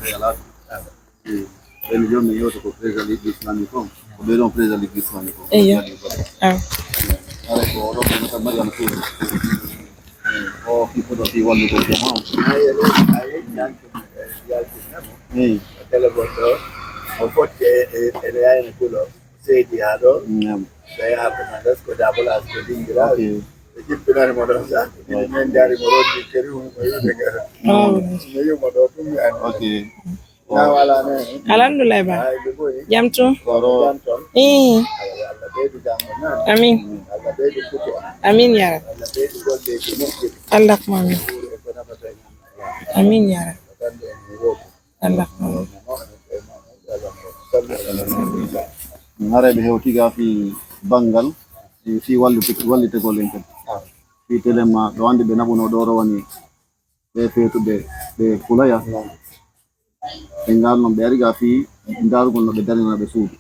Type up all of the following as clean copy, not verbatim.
regalar. Religion io to presa lì islamico, ovvero presa lì islamico. Allora, lo che sta magari anche o tipo da ti voglio che chiamamo. Telefono, o forse è quello sediato, saya akan ko double as ko dingira jadi benar modal sa ini dari modal di keru ini modal tu okay nawalane alhamdulillah ba jamtu amin amin ya Allah amin amin ya Allah ngare be hewtiga fi bangal fi wallite golen tan fi telema do ande be nabuno do rawani be fetude be kulaya be ngal non be ariga fi ndar gon no be dalina be suudi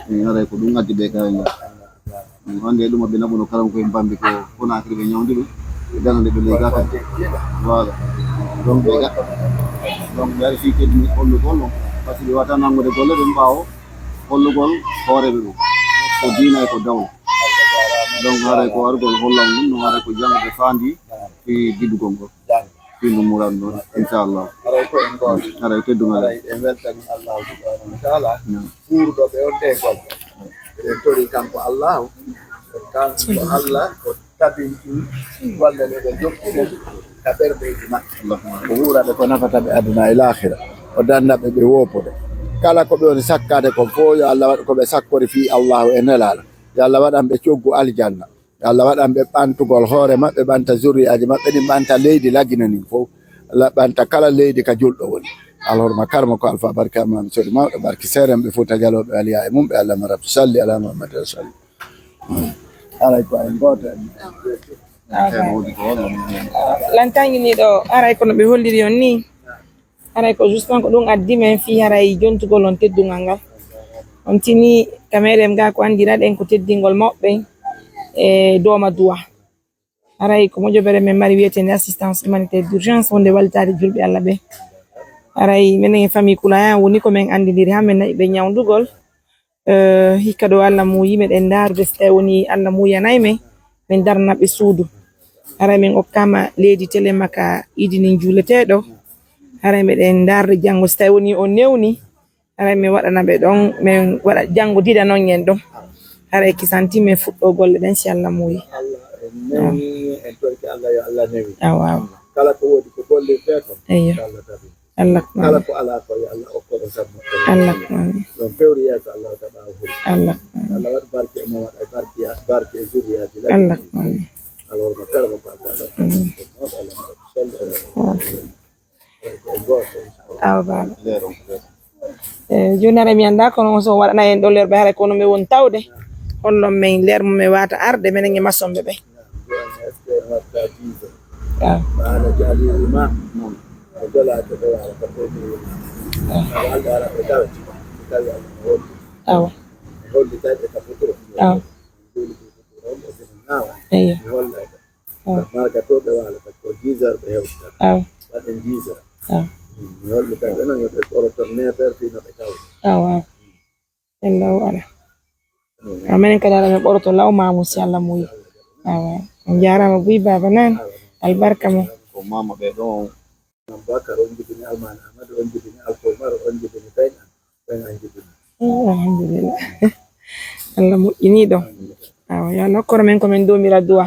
ngare ko dum addi be kayna ande dum be nabuno karam ko bambi ko kona akri be nyawdi be dalande be lega tan wala donc be ga donc be fi ke ni hollo gollo parce que wata nangude golle be mbaawo hollugol hooreɓe ɗum ko diina e ko dawla donc haray ko argol hollan ɗum no haray ko jangde faandi fi diddugol ngol fi no muran noon inchallah haray teddugal e weltani allahu subhanahu wa taala fuurɗoɓe on ɗe golle eɗen tori kanko allahu kanko allah ko tabinɗi golle ɗe ɓe jokkinen ka ɓerɗeji maɓɓe ko wuuraɓe ko nafataɓe aduna e lahira o dannaɓe ɓe woopode kala ko ɓe woni sakkade ko fo yo Allah waɗa ko ɓe sakkori fi Allahu e nelala yo Allah waɗan ɓe coggu aljanna yo Allah waɗan ɓe ɓantugol hoore maɓɓe ɓanta zuriyaji maɓɓe ɗin ɓanta leydi lagina nin fof ɓanta kala leydi ka julɗo woni alhorma karma ko alpha barke amam soɗi mawɗo barke seeren ɓe fof tajaloɓe aliya e mum ɓe Allah marab salli ala muhammad salli alay ko en goto lantangi ni ɗo aray kono ɓe holliri on ni aray ko justement ko ɗum addi men fi haray jontugol on teddungal ngal on tini kamerem ga ko andiraɗen ko teddingol moɓɓe e dooma duwa aray ko mojobere men mari wiyetende assistance humanitaire d'urgence wonde walitade julɓe Allah ɓe aray minen e famille Kulaya woni ko men andidiri ha men nayi ɓe ñawdugol hikka ɗo Allah muuyi meɗen daarude so tawi woni Allah muuyanay men min darnaɓe suudu aray min okkama leydi telema ka idini juuleteɗo haray meɗen darde janngo so tawi woni o newni haray min waɗana ɓe ɗon min waɗa janngo diɗa noon en ɗon haray kisanti min fuɗɗo golle ɗen si Allah muuyi waaw kala ko wodi ko golle feeto Allah kala ko ala ko Allah okko sabbo Allah don fewri ya Allah taala Allah Allah wat barke mo wat barke zuriyaji Allah alors ma kala ko jonare mi anda kono so waɗana en ɗo lerɓe haray kono mi won tawde hollon min ler mo mi wata arde minen e massomɓe ɓe amenen kadi ala men ɓoroto law mamu si Allah muyi on jarama buy baba nan albarka mo ko mama ɓe ɗon Bakar on jibini Alman Ahmad on jibini Alkomar on jibini Tayna on jibini alhamdulillah Allah moƴƴini ɗon yo nokkoro men komin domira duwa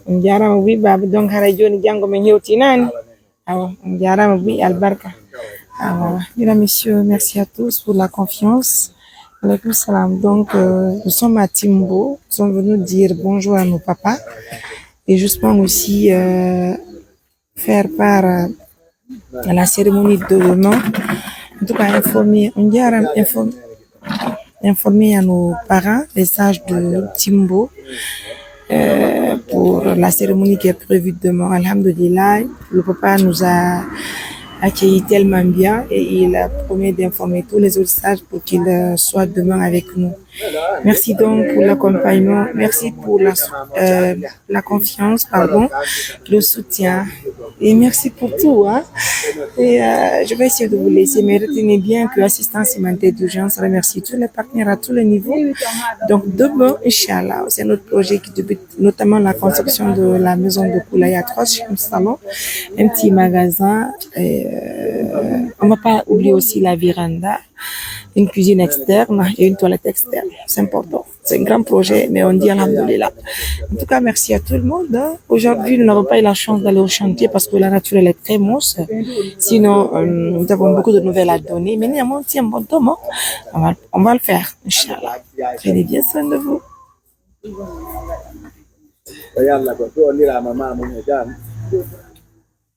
on jarama buy baba donc haray joni janggo men hewtinani on jarama buy albarka mesdames, messieurs, merci à tous pour la confiance. Alaykoum salam. Donc, nous sommes à Timbo. Nous sommes venus dire bonjour à nos papas et justement aussi faire part à la cérémonie de demain. En tout cas, informer à nos parents, les sages de Timbo, pour la cérémonie qui est prévue demain. Alhamdulillah, le papa nous a accueilli tellement bien et il a promis d'informer tous les autres sages pour qu'ils soient demain avec nous. Merci donc pour l'accompagnement, merci pour la confiance, pardon, le soutien et merci pour tout. Hein. Et je vais essayer de vous laisser, mais retenez bien que l'assistance humanitaire d'urgence remercie tous les partenaires à tous les niveaux. Donc demain, Inch'Allah, c'est notre projet qui débute, notamment la construction de la maison de Koulaya 3 salon, un petit magasin. On ne va pas oublier aussi la véranda, une cuisine externe et une toilette externe. C'est important. C'est un grand projet, mais on dit alhamdoulilah. En tout cas, merci à tout le monde. Hein. Aujourd'hui, nous n'avons pas eu la chance d'aller au chantier parce que la nature elle est très mousse. Sinon, nous avons beaucoup de nouvelles à donner. Mais néanmoins, on tient bon temps. Hein. On va le faire, Inch'Allah. Prenez bien soin de vous. Yalla ko to ndira mama mun e jam